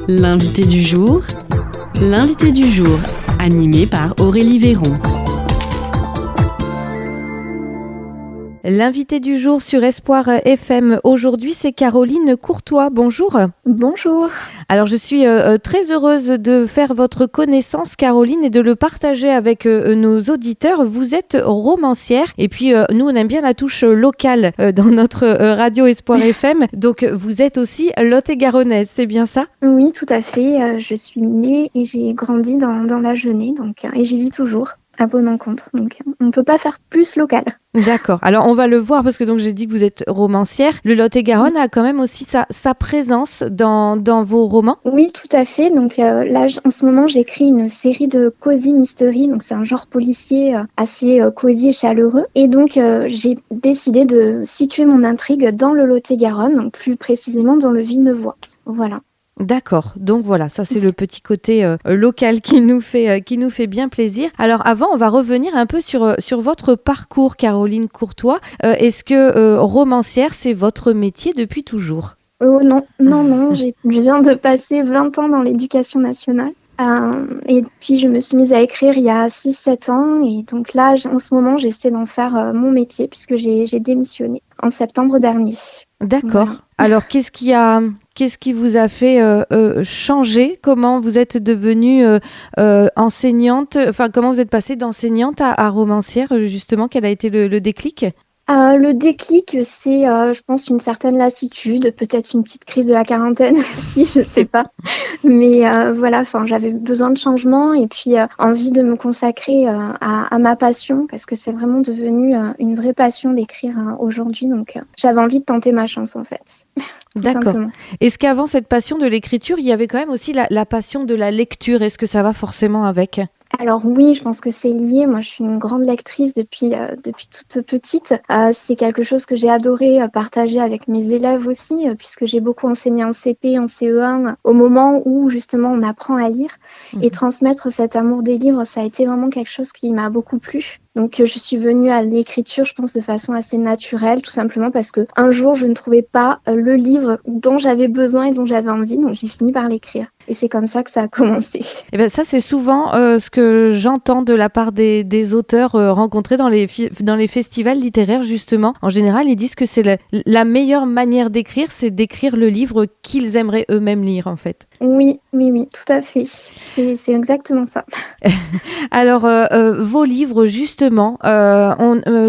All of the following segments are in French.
L'invité du jour, animé par Aurélie Véron. L'invité du jour sur Espoir FM aujourd'hui, c'est Caroline Courtois. Bonjour. Bonjour. Alors, je suis très heureuse de faire votre connaissance, Caroline, et de le partager avec nos auditeurs. Vous êtes romancière et puis nous, on aime bien la touche locale dans notre radio Espoir FM. Donc, vous êtes aussi lot-et-garonnaise, c'est bien ça ? Oui, tout à fait. Je suis née et j'ai grandi dans la Genée, et j'y vis toujours. À Bon-Encontre, donc on ne peut pas faire plus local. D'accord, alors on va le voir parce que donc j'ai dit que vous êtes romancière. Le Lot-et-Garonne a quand même aussi sa présence dans vos romans. Oui, tout à fait. Donc là, en ce moment, j'écris une série de cosy mystery, donc c'est un genre policier assez cosy et chaleureux. Et donc j'ai décidé de situer mon intrigue dans le Lot-et-Garonne, donc plus précisément dans le Vinevois. Voilà. D'accord, donc voilà, ça c'est le petit côté local qui nous fait bien plaisir. Alors avant, on va revenir un peu sur votre parcours, Caroline Courtois. Est-ce que romancière, c'est votre métier depuis toujours ? Oh non, je viens de passer 20 ans dans l'éducation nationale. Et puis je me suis mise à écrire il y a 6-7 ans et donc là en ce moment j'essaie d'en faire mon métier puisque j'ai démissionné en septembre dernier. D'accord. Voilà. Alors qu'est-ce qui vous a fait changer ? Comment vous êtes devenue enseignante ? Enfin, comment vous êtes passée d'enseignante à romancière justement ? Quel a été le déclic ? Le déclic, c'est, je pense, une certaine lassitude, peut-être une petite crise de la quarantaine aussi, je ne sais pas. Mais voilà, j'avais besoin de changement et puis envie de me consacrer à ma passion parce que c'est vraiment devenu une vraie passion d'écrire aujourd'hui. Donc, j'avais envie de tenter ma chance en fait. D'accord. Simplement. Est-ce qu'avant cette passion de l'écriture, il y avait quand même aussi la passion de la lecture ? Est-ce que ça va forcément avec ? Alors oui, je pense que c'est lié. Moi, je suis une grande lectrice depuis toute petite. C'est quelque chose que j'ai adoré partager avec mes élèves aussi, puisque j'ai beaucoup enseigné en CP, en CE1, au moment où justement on apprend à lire. Et transmettre cet amour des livres, ça a été vraiment quelque chose qui m'a beaucoup plu. Donc je suis venue à l'écriture, je pense, de façon assez naturelle, tout simplement parce que un jour, je ne trouvais pas le livre dont j'avais besoin et dont j'avais envie, donc j'ai fini par l'écrire. Et c'est comme ça que ça a commencé. Et ben ça, c'est souvent ce que j'entends de la part des auteurs rencontrés dans les festivals littéraires, justement. En général, ils disent que c'est la meilleure manière d'écrire, c'est d'écrire le livre qu'ils aimeraient eux-mêmes lire, en fait. Oui, tout à fait. C'est exactement ça. Alors, vos livres, justement,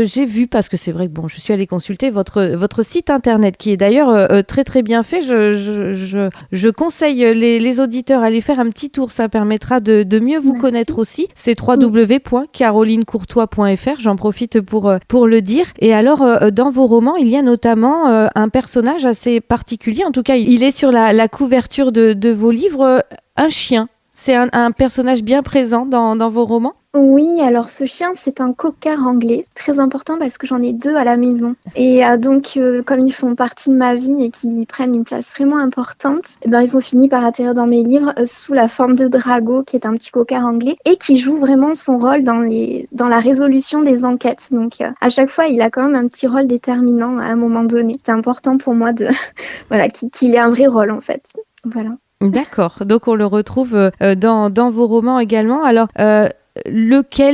j'ai vu, parce que c'est vrai que je suis allée consulter votre site internet, qui est d'ailleurs très très bien fait. Je conseille les auditeurs à aller faire un petit tour, ça permettra de mieux vous connaître aussi. C'est www.carolinecourtois.fr, j'en profite pour le dire. Et alors, dans vos romans, il y a notamment un personnage assez particulier, en tout cas, il est sur la couverture de vos livres, un chien. C'est un personnage bien présent dans vos romans ? Oui, alors ce chien, c'est un cocker anglais, très important parce que j'en ai 2 à la maison. Et donc, comme ils font partie de ma vie et qu'ils prennent une place vraiment importante, ils ont fini par atterrir dans mes livres sous la forme de Drago, qui est un petit cocker anglais, et qui joue vraiment son rôle dans la résolution des enquêtes. Donc, à chaque fois, il a quand même un petit rôle déterminant à un moment donné. C'est important pour moi qu'il ait un vrai rôle, en fait. Voilà. D'accord, donc on le retrouve dans vos romans également. Alors, quel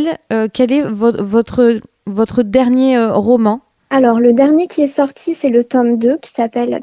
est votre dernier roman ? Alors, le dernier qui est sorti, c'est le tome 2 qui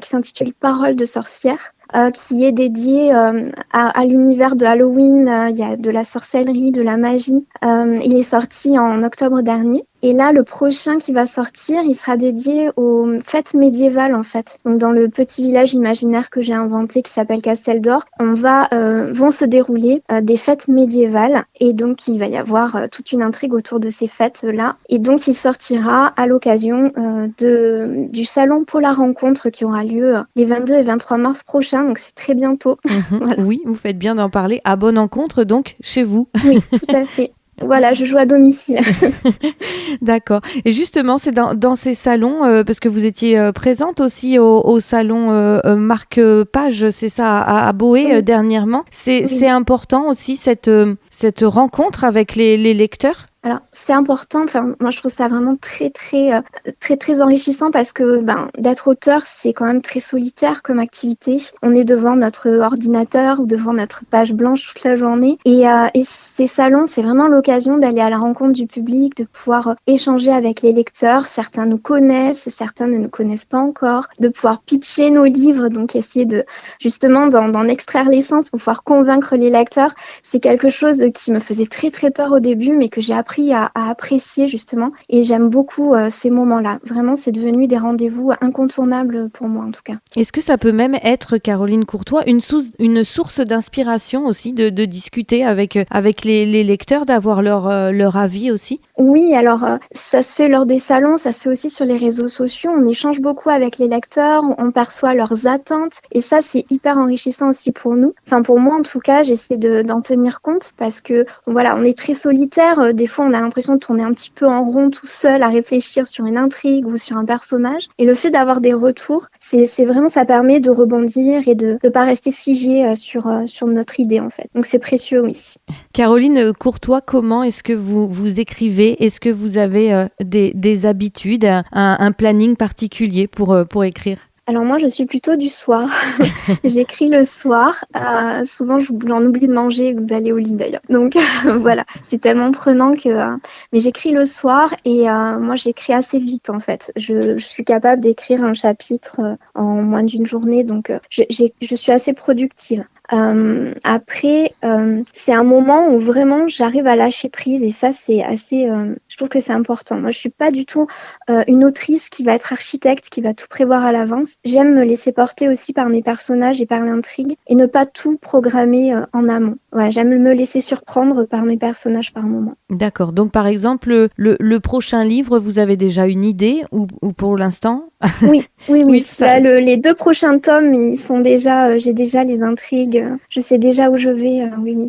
s'intitule Paroles de sorcière, qui est dédié à l'univers de Halloween. Il y a de la sorcellerie, de la magie. Il est sorti en octobre dernier. Et là, le prochain qui va sortir, il sera dédié aux fêtes médiévales, en fait. Donc, dans le petit village imaginaire que j'ai inventé qui s'appelle Castel d'Or, vont se dérouler des fêtes médiévales. Et donc, il va y avoir toute une intrigue autour de ces fêtes-là. Et donc, il sortira à l'occasion du salon pour la rencontre qui aura lieu les 22 et 23 mars prochains. Donc, c'est très bientôt. Voilà. Oui, vous faites bien d'en parler. À Bon-Encontre, donc, chez vous. Oui, tout à fait. Voilà, je joue à domicile. D'accord. Et justement, c'est dans ces salons, parce que vous étiez présente aussi au salon Marque Page, c'est ça, à Boé, Oui. dernièrement. C'est important aussi cette cette rencontre avec les lecteurs? Alors, c'est important. Enfin, moi, je trouve ça vraiment très enrichissant parce que, d'être auteur, c'est quand même très solitaire comme activité. On est devant notre ordinateur ou devant notre page blanche toute la journée. Et ces salons, c'est vraiment l'occasion d'aller à la rencontre du public, de pouvoir échanger avec les lecteurs. Certains nous connaissent, certains ne nous connaissent pas encore. De pouvoir pitcher nos livres, donc essayer justement d'en extraire l'essence pour pouvoir convaincre les lecteurs. C'est quelque chose qui me faisait très peur au début, mais que j'ai appris à apprécier justement, et j'aime beaucoup ces moments-là. Vraiment, c'est devenu des rendez-vous incontournables pour moi en tout cas. Est-ce que ça peut même être, Caroline Courtois, une source d'inspiration aussi de discuter avec les lecteurs, d'avoir leur avis aussi? Oui, alors ça se fait lors des salons, ça se fait aussi sur les réseaux sociaux. On échange beaucoup avec les lecteurs, on perçoit leurs attentes, et ça c'est hyper enrichissant aussi pour nous. Enfin pour moi en tout cas, j'essaie d'en tenir compte parce que voilà, on est très solitaire. Des fois on a l'impression de tourner un petit peu en rond tout seul à réfléchir sur une intrigue ou sur un personnage. Et le fait d'avoir des retours, c'est vraiment, ça permet de rebondir et de pas rester figé sur notre idée en fait. Donc c'est précieux, oui. Caroline Courtois, comment est-ce que vous écrivez? Est-ce que vous avez des habitudes, un planning particulier pour écrire? Alors moi, je suis plutôt du soir. J'écris le soir. Souvent, j'en oublie de manger ou d'aller au lit d'ailleurs. Donc voilà, c'est tellement prenant que... Mais j'écris le soir et moi, j'écris assez vite en fait. Je suis capable d'écrire un chapitre en moins d'une journée. Donc je suis assez productive. Après, c'est un moment où vraiment j'arrive à lâcher prise et ça c'est assez, je trouve que c'est important. Moi je suis pas du tout une autrice qui va être architecte, qui va tout prévoir à l'avance. J'aime me laisser porter aussi par mes personnages et par l'intrigue et ne pas tout programmer en amont. Voilà, j'aime me laisser surprendre par mes personnages par moment. D'accord, donc par exemple le prochain livre, vous avez déjà une idée ou pour l'instant? Oui. Oui, ça... Là, les 2 prochains tomes, ils sont déjà, j'ai déjà les intrigues, je sais déjà où je vais, oui.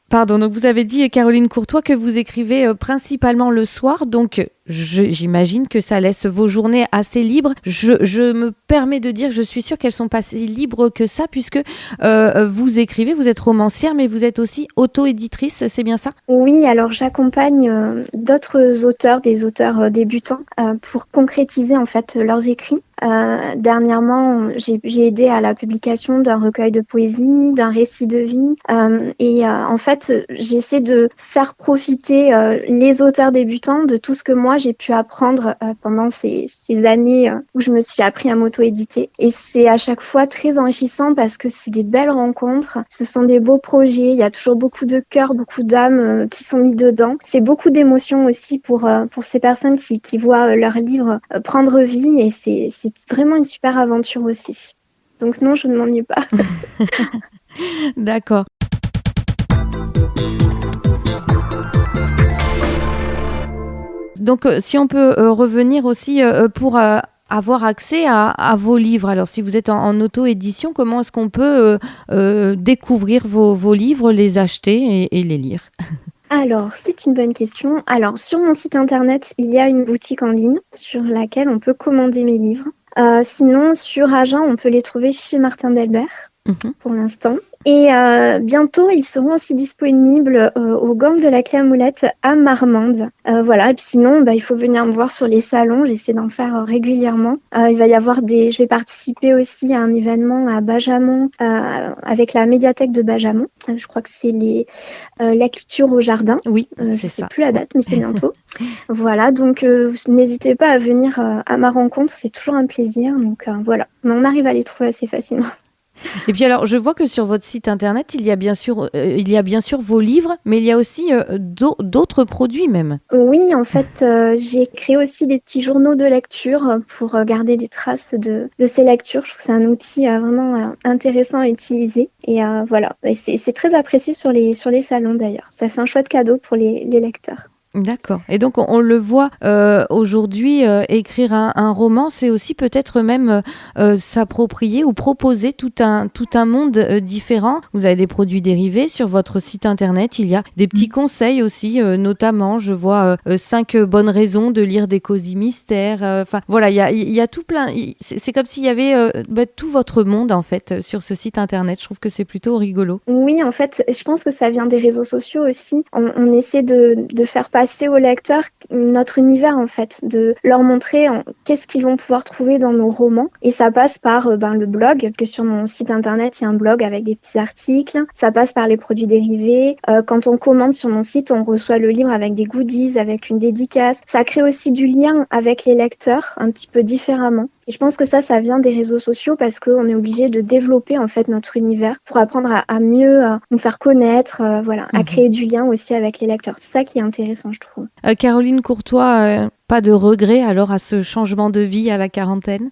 Pardon, donc vous avez dit, Caroline Courtois, que vous écrivez principalement le soir, donc j'imagine que ça laisse vos journées assez libres. Je me permets de dire que je suis sûre qu'elles sont pas si libres que ça, puisque vous écrivez, vous êtes romancière, mais vous êtes aussi auto-éditrice, c'est bien ça? Oui, alors j'accompagne d'autres auteurs, des auteurs débutants, pour concrétiser en fait leurs écrits. Dernièrement, j'ai aidé à la publication d'un recueil de poésie, d'un récit de vie, et en fait, j'essaie de faire profiter les auteurs débutants de tout ce que moi j'ai pu apprendre pendant ces années où je me suis appris à m'auto-éditer. Et c'est à chaque fois très enrichissant parce que c'est des belles rencontres, ce sont des beaux projets, il y a toujours beaucoup de cœur, beaucoup d'âmes qui sont mis dedans. C'est beaucoup d'émotions aussi pour ces personnes qui voient leur livre prendre vie, et c'est vraiment une super aventure aussi. Donc non, je ne m'ennuie pas. D'accord. Donc, si on peut revenir aussi pour avoir accès à vos livres. Alors, si vous êtes en auto-édition, comment est-ce qu'on peut découvrir vos livres, les acheter et les lire? Alors, c'est une bonne question. Alors, sur mon site internet, il y a une boutique en ligne sur laquelle on peut commander mes livres. Sinon, sur Agen, on peut les trouver chez Martin Delbert pour l'instant. Et bientôt, ils seront aussi disponibles au Gang de la Clermoulette à Marmande. Voilà. Et puis sinon, il faut venir me voir sur les salons. J'essaie d'en faire régulièrement. Il va y avoir je vais participer aussi à un événement à Bajamont avec la médiathèque de Bajamont. Je crois que c'est la culture au jardin. Oui, je sais plus la date, mais c'est bientôt. Voilà. Donc, n'hésitez pas à venir à ma rencontre. C'est toujours un plaisir. Donc, voilà. Mais on arrive à les trouver assez facilement. Et puis alors, je vois que sur votre site internet, il y a bien sûr vos livres, mais il y a aussi d'autres produits même. Oui, en fait, j'ai créé aussi des petits journaux de lecture pour garder des traces de ces lectures. Je trouve que c'est un outil vraiment intéressant à utiliser. Et voilà, et c'est très apprécié sur les salons d'ailleurs. Ça fait un chouette cadeau pour les lecteurs. D'accord. Et donc, on le voit aujourd'hui, écrire un roman, c'est aussi peut-être même s'approprier ou proposer tout un monde différent. Vous avez des produits dérivés sur votre site internet. Il y a des petits conseils aussi, notamment, je vois 5 bonnes raisons de lire des cosy mystères. Enfin, voilà, il y a tout plein. C'est comme s'il y avait tout votre monde, en fait, sur ce site internet. Je trouve que c'est plutôt rigolo. Oui, en fait, je pense que ça vient des réseaux sociaux aussi. On essaie de faire passer aux lecteurs notre univers, en fait, de leur montrer qu'est-ce qu'ils vont pouvoir trouver dans nos romans. Et ça passe par le blog, que sur mon site internet, il y a un blog avec des petits articles. Ça passe par les produits dérivés. Quand on commande sur mon site, on reçoit le livre avec des goodies, avec une dédicace. Ça crée aussi du lien avec les lecteurs, un petit peu différemment. Et je pense que ça vient des réseaux sociaux parce qu'on est obligé de développer en fait notre univers pour apprendre à mieux nous faire connaître, à créer du lien aussi avec les lecteurs. C'est ça qui est intéressant, je trouve. Caroline Courtois, pas de regret alors à ce changement de vie à la quarantaine?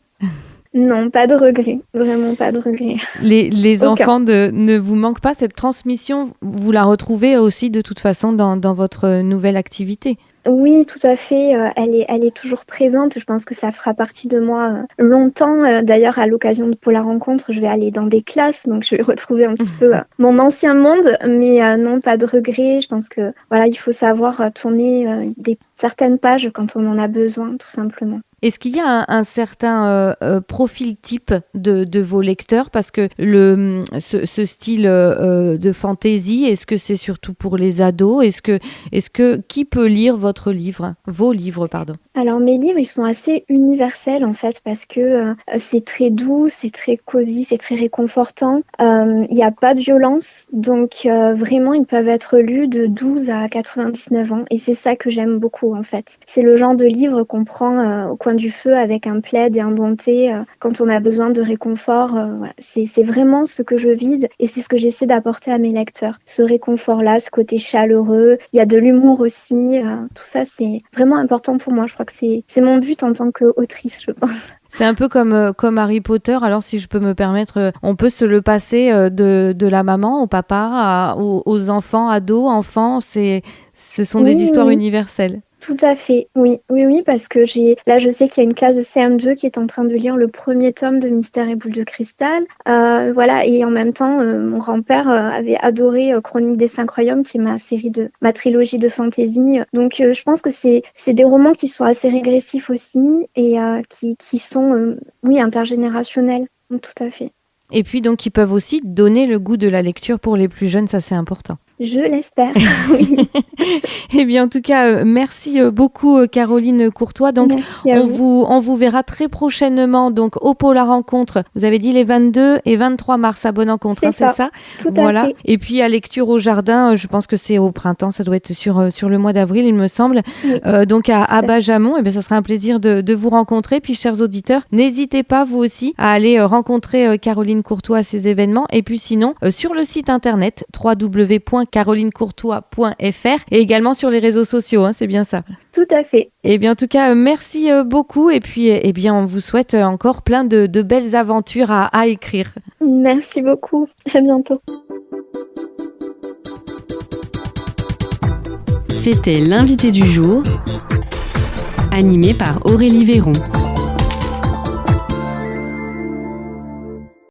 Non, pas de regret, vraiment pas de regret. Les enfants ne vous manquent pas, cette transmission, vous la retrouvez aussi de toute façon dans votre nouvelle activité? Oui, tout à fait. Elle est toujours présente. Je pense que ça fera partie de moi longtemps. D'ailleurs, à l'occasion de Pour la rencontre, je vais aller dans des classes, donc je vais retrouver un petit peu mon ancien monde. Mais non, pas de regret. Je pense que il faut savoir tourner certaines pages quand on en a besoin, tout simplement. Est-ce qu'il y a un certain profil type de vos lecteurs? Parce que ce style de fantasy, est-ce que c'est surtout pour les ados? Est-ce que qui peut lire vos livres, pardon? Alors mes livres, ils sont assez universels en fait parce que c'est très doux, c'est très cosy, c'est très réconfortant. Il n'y a pas de violence, donc vraiment ils peuvent être lus de 12 à 99 ans et c'est ça que j'aime beaucoup en fait. C'est le genre de livre qu'on prend au coin du feu avec un plaid et un bon thé quand on a besoin de réconfort. C'est vraiment ce que je vise et c'est ce que j'essaie d'apporter à mes lecteurs. Ce réconfort-là, ce côté chaleureux, il y a de l'humour aussi. Tout ça, c'est vraiment important pour moi. Je crois que c'est mon but en tant qu'autrice, je pense. C'est un peu comme Harry Potter. Alors, si je peux me permettre, on peut se le passer de la maman au papa, aux enfants, ados, enfants. Ce sont des histoires universelles. Tout à fait, oui, parce que je sais qu'il y a une classe de CM2 qui est en train de lire le premier tome de Mystère et Boule de Cristal, et en même temps, mon grand-père avait adoré Chronique des 5 Royaumes, qui est ma trilogie de fantasy. Donc, je pense que c'est des romans qui sont assez régressifs aussi et qui sont, intergénérationnels, tout à fait. Et puis donc, ils peuvent aussi donner le goût de la lecture pour les plus jeunes, ça c'est important. Je l'espère, oui. Eh bien, en tout cas, merci beaucoup Caroline Courtois. Donc, on vous verra très prochainement donc au Pôle à rencontre. Vous avez dit les 22 et 23 mars à Bonencontre, c'est ça? Tout à fait. Et puis à Lecture au Jardin, je pense que c'est au printemps, ça doit être sur le mois d'avril, il me semble. Oui. Donc à Bajamont, eh bien, ça sera un plaisir de vous rencontrer. Puis, chers auditeurs, n'hésitez pas vous aussi à aller rencontrer Caroline Courtois à ces événements. Et puis sinon, sur le site internet www.carolinecourtois.fr et également sur les réseaux sociaux, c'est bien ça? Tout à fait. Eh bien, en tout cas, merci beaucoup. Et puis, on vous souhaite encore plein de belles aventures à écrire. Merci beaucoup. À bientôt. C'était l'invité du jour, animé par Aurélie Véron.